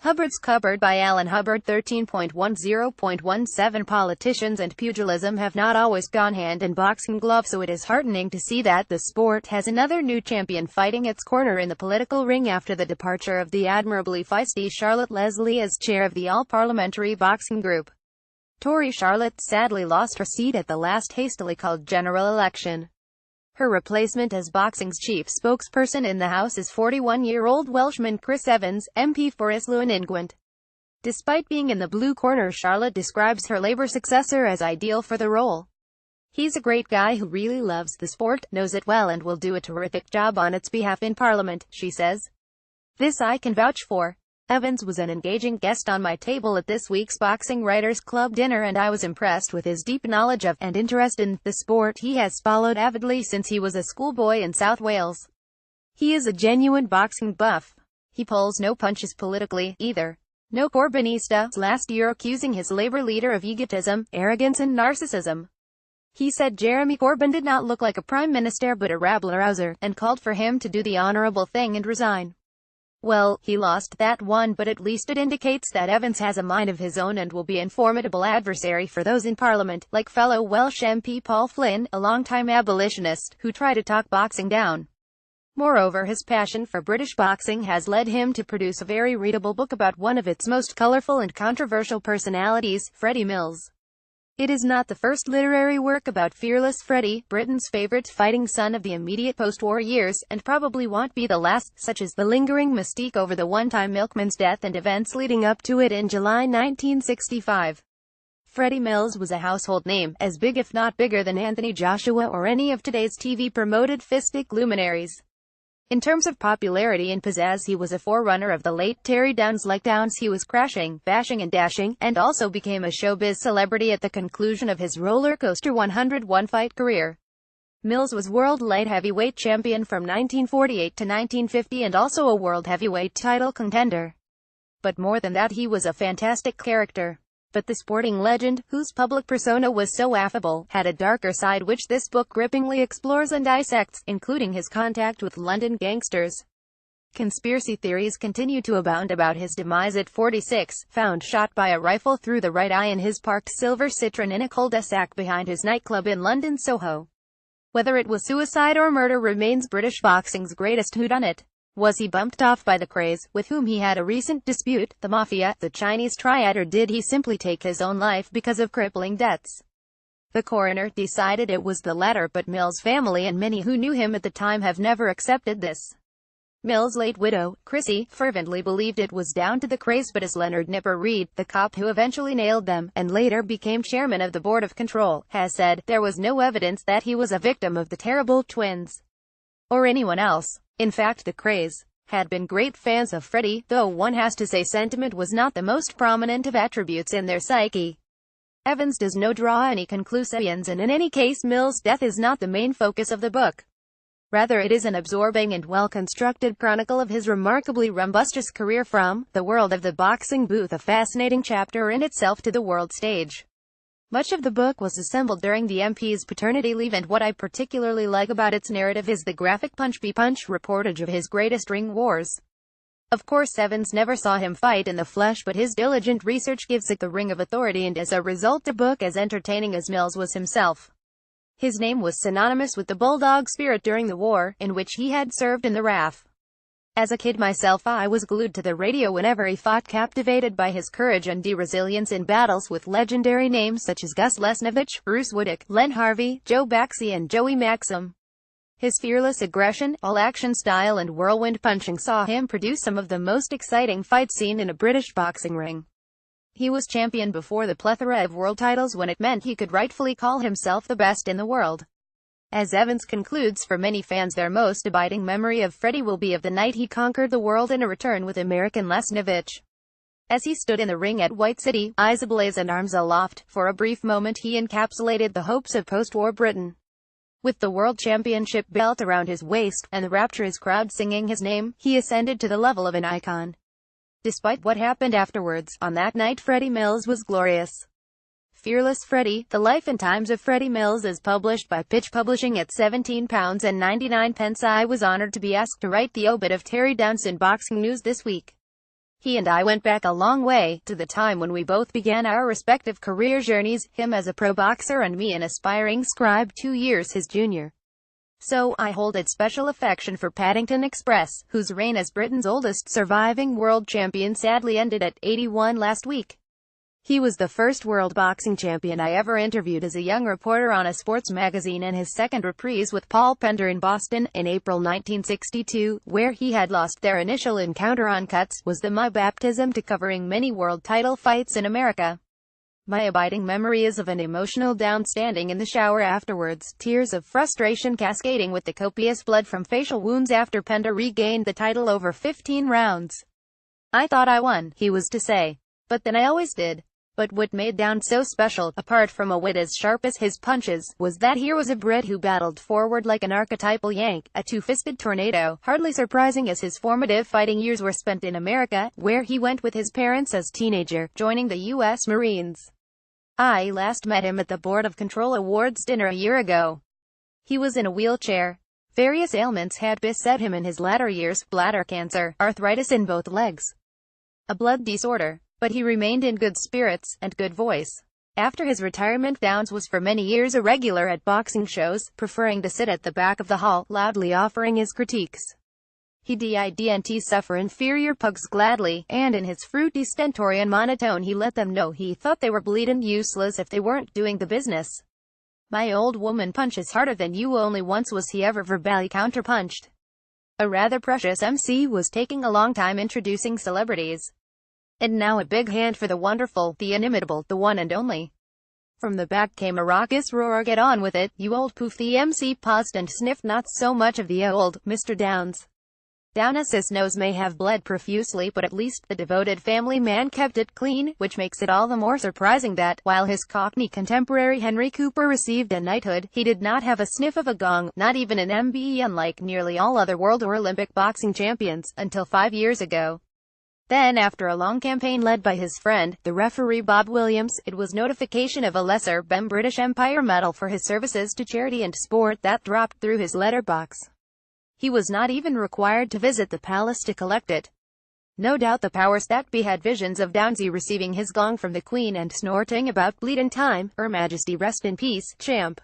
Hubbard's Cupboard by Alan Hubbard 13.10.17 Politicians and pugilism have not always gone hand in boxing gloves, so it is heartening to see that the sport has another new champion fighting its corner in the political ring after the departure of the admirably feisty Charlotte Leslie as chair of the All-Parliamentary Boxing Group. Tory Charlotte sadly lost her seat at the last hastily called general election. Her replacement as boxing's chief spokesperson in the House is 41-year-old Welshman Chris Evans, MP for Islwyn and Gwent. Despite being in the blue corner, Charlotte describes her Labour successor as ideal for the role. "He's a great guy who really loves the sport, knows it well and will do a terrific job on its behalf in Parliament," she says. "This I can vouch for. Evans was an engaging guest on my table at this week's Boxing Writers Club dinner, and I was impressed with his deep knowledge of, and interest in, the sport he has followed avidly since he was a schoolboy in South Wales. He is a genuine boxing buff. He pulls no punches politically, either. No Corbynista, last year accusing his Labour leader of egotism, arrogance and narcissism. He said Jeremy Corbyn did not look like a prime minister but a rabble-rouser, and called for him to do the honourable thing and resign. Well, he lost that one, but at least it indicates that Evans has a mind of his own and will be a formidable adversary for those in Parliament, like fellow Welsh MP Paul Flynn, a longtime abolitionist, who try to talk boxing down. Moreover, his passion for British boxing has led him to produce a very readable book about one of its most colourful and controversial personalities, Freddie Mills. It is not the first literary work about fearless Freddie, Britain's favourite fighting son of the immediate post-war years, and probably won't be the last, such as the lingering mystique over the one-time milkman's death and events leading up to it in July 1965. Freddie Mills was a household name, as big if not bigger than Anthony Joshua or any of today's TV-promoted fistic luminaries. In terms of popularity and pizzazz, he was a forerunner of the late Terry Downs-like Downs. He was crashing, bashing and dashing, and also became a showbiz celebrity at the conclusion of his roller coaster 101-fight career. Mills was world light heavyweight champion from 1948 to 1950 and also a world heavyweight title contender. But more than that, he was a fantastic character. But the sporting legend, whose public persona was so affable, had a darker side which this book grippingly explores and dissects, including his contact with London gangsters. Conspiracy theories continue to abound about his demise at 46, found shot by a rifle through the right eye in his parked silver Citroën in a cul-de-sac behind his nightclub in London Soho. Whether it was suicide or murder remains British boxing's greatest whodunit. Was he bumped off by the Krays, with whom he had a recent dispute, the Mafia, the Chinese Triad, or did he simply take his own life because of crippling debts? The coroner decided it was the latter, but Mills' family and many who knew him at the time have never accepted this. Mills' late widow, Chrissy, fervently believed it was down to the Krays, but as Leonard Nipper Reid, the cop who eventually nailed them, and later became chairman of the Board of Control, has said, there was no evidence that he was a victim of the terrible twins. Or anyone else. In fact, the Krays had been great fans of Freddie, though one has to say sentiment was not the most prominent of attributes in their psyche. Evans does not draw any conclusions, and in any case Mills' death is not the main focus of the book. Rather, it is an absorbing and well-constructed chronicle of his remarkably rumbustious career from the world of the boxing booth, a fascinating chapter in itself, to the world stage. Much of the book was assembled during the MP's paternity leave, and what I particularly like about its narrative is the graphic punch-by-punch reportage of his greatest ring wars. Of course, Evans never saw him fight in the flesh, but his diligent research gives it the ring of authority, and as a result, a book as entertaining as Mills was himself. His name was synonymous with the bulldog spirit during the war, in which he had served in the RAF. As a kid myself, I was glued to the radio whenever he fought, captivated by his courage and resilience in battles with legendary names such as Gus Lesnevich, Bruce Woodick, Len Harvey, Joe Baxi and Joey Maxim. His fearless aggression, all-action style and whirlwind punching saw him produce some of the most exciting fights seen in a British boxing ring. He was champion before the plethora of world titles when it meant he could rightfully call himself the best in the world. As Evans concludes, for many fans their most abiding memory of Freddie will be of the night he conquered the world in a return with American Lesnevich. As he stood in the ring at White City, eyes ablaze and arms aloft, for a brief moment he encapsulated the hopes of post-war Britain. With the World Championship belt around his waist, and the rapturous crowd singing his name, he ascended to the level of an icon. Despite what happened afterwards, on that night Freddie Mills was glorious. Fearless Freddie, The Life and Times of Freddie Mills is published by Pitch Publishing at £17.99. I was honoured to be asked to write the obit of Terry Downs in Boxing News this week. He and I went back a long way, to the time when we both began our respective career journeys, him as a pro boxer and me an aspiring scribe 2 years his junior. So, I hold a special affection for Paddington Express, whose reign as Britain's oldest surviving world champion sadly ended at 81 last week. He was the first world boxing champion I ever interviewed as a young reporter on a sports magazine, and his second reprise with Paul Pender in Boston, in April 1962, where he had lost their initial encounter on cuts, was my baptism to covering many world title fights in America. My abiding memory is of an emotional down standing in the shower afterwards, tears of frustration cascading with the copious blood from facial wounds after Pender regained the title over 15 rounds. "I thought I won," he was to say. "But then I always did." But what made Down so special, apart from a wit as sharp as his punches, was that here was a Brit who battled forward like an archetypal Yank, a two-fisted tornado, hardly surprising as his formative fighting years were spent in America, where he went with his parents as teenager, joining the U.S. Marines. I last met him at the Board of Control Awards dinner a year ago. He was in a wheelchair. Various ailments had beset him in his latter years, bladder cancer, arthritis in both legs, a blood disorder. But he remained in good spirits, and good voice. After his retirement, Downs was for many years a regular at boxing shows, preferring to sit at the back of the hall, loudly offering his critiques. He didn't suffer inferior pugs gladly, and in his fruity stentorian monotone he let them know he thought they were bleedin' useless if they weren't doing the business. "My old woman punches harder than you," only once was he ever verbally counterpunched. A rather precious MC was taking a long time introducing celebrities. And now a big hand for the wonderful, the inimitable, the one and only. From the back came a raucous roar, "Get on with it, you old poof." The MC paused and sniffed not so much of the old, Mr. Downs. Downes's nose may have bled profusely, but at least the devoted family man kept it clean, which makes it all the more surprising that, while his Cockney contemporary Henry Cooper received a knighthood, he did not have a sniff of a gong, not even an MBE, unlike nearly all other world or Olympic boxing champions, until 5 years ago. Then, after a long campaign led by his friend, the referee Bob Williams, it was notification of a lesser British Empire medal for his services to charity and sport that dropped through his letterbox. He was not even required to visit the palace to collect it. No doubt the powers that be had visions of Downsy receiving his gong from the Queen and snorting about "Bleedin' time, 'Er Majesty rest in peace, champ."